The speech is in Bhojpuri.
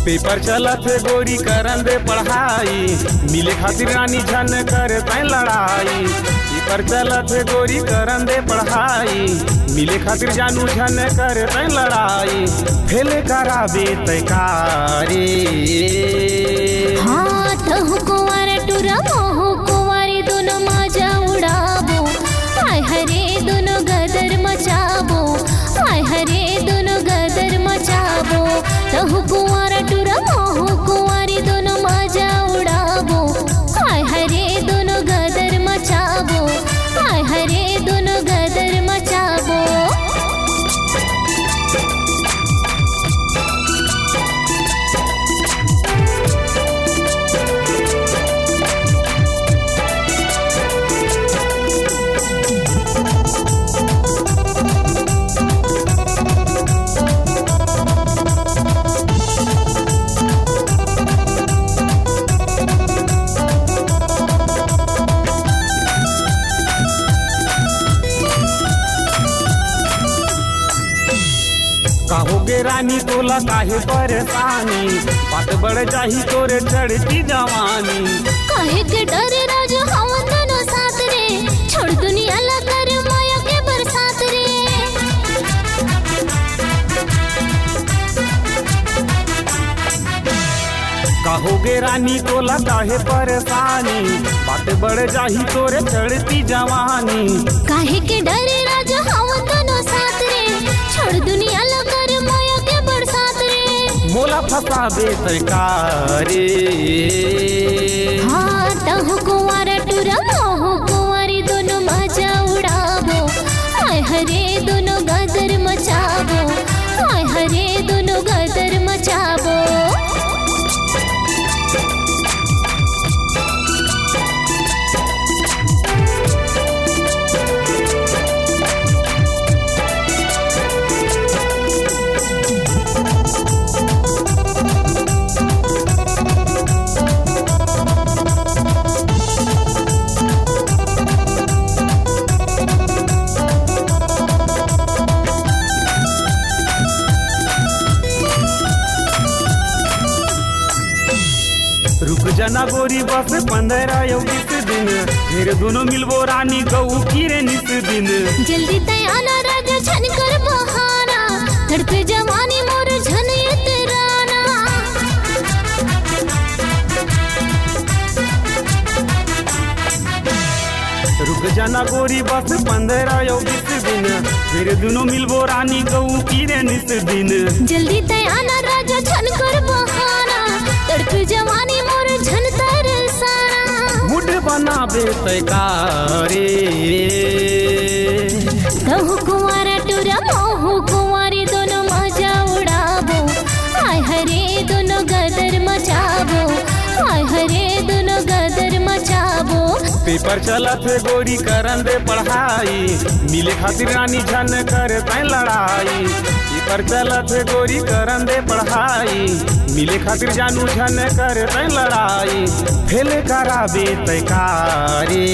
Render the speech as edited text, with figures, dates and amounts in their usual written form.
पेपर चलत है गोरी करन दे पढ़ाई, मिले खातिर रानी झन करे तै लड़ाई। पेपर चलत है गोरी करन दे पढ़ाई, मिले खातिर जानू झन करे तै लड़ाई। फेल कराबे तै कारे हाँ तहु कुंवार टुरा मोहु कुंवारी दोनों मजा उड़ाबो। हाय हरे दोनों गदर मचाबो, हाय हरे दोनों गदर मचाबो। तहु कुंवार टुरा मोहु कुंवारी दोनों मजा उड़ाबो। हाय हरे दोनों गदर मचाबो, हाय हरे दोनों गदर मचाबो। कहोगे रानी तोला काहे परेशानी, बात बढ़ जाही तोरे चढ़ती जवानी। काहे के डरे राजा हम दोनों साथ रे, छोड़ दुनिया ला कर माया के बरसात रे। कहोगे रानी तोला काहे परेशानी, बात बढ़ जाही तोरे चढ़ती जवानी। काहे के डरे राजा हम दोनों साथ रे, छोड़ दुनिया ला कर माया के बरसात रे। मोला फसाबे तै कारे हाँ तहु कुंवार टुरा मोहु कुंवारी दोनों मजा उड़ाबो। हाय हरे दोनों गदर मचाबो, हाय हरे दोनों गदर मचाबो। रुक जना गोरी बस 15 या 20 दिन, फिर दोनों मिलबो रानी गऊ की रे निस दिन। जल्दी तैयाना राजा छन कर बहाना, तड़पे जवानी मोर झन इतराना। रुक जना गोरी बस 15 या 20 दिन, फिर दोनों मिलबो रानी गऊ की रे निस दिन। जल्दी तैयाना राजा छन कर बहाना, तड़पे जवानी मोर झन तरसाना। मुड बनाबे तै कारे तहु कुंवार टुरा मोहु कुंवारी दोनों मजा उड़ाबो। हाय हरे दोनों गदर मचाबो, हाय हरे दोनों गदर मचाबो। पेपर चलत है गोरी करन दे पढ़ाई, मिले खातिर रानी झन करे तै लड़ाई। पेपर चलत है गोरी करन दे पढ़ाई, मिले खातिर जानू झन करे तै लड़ाई। फेल कराबे तै कारे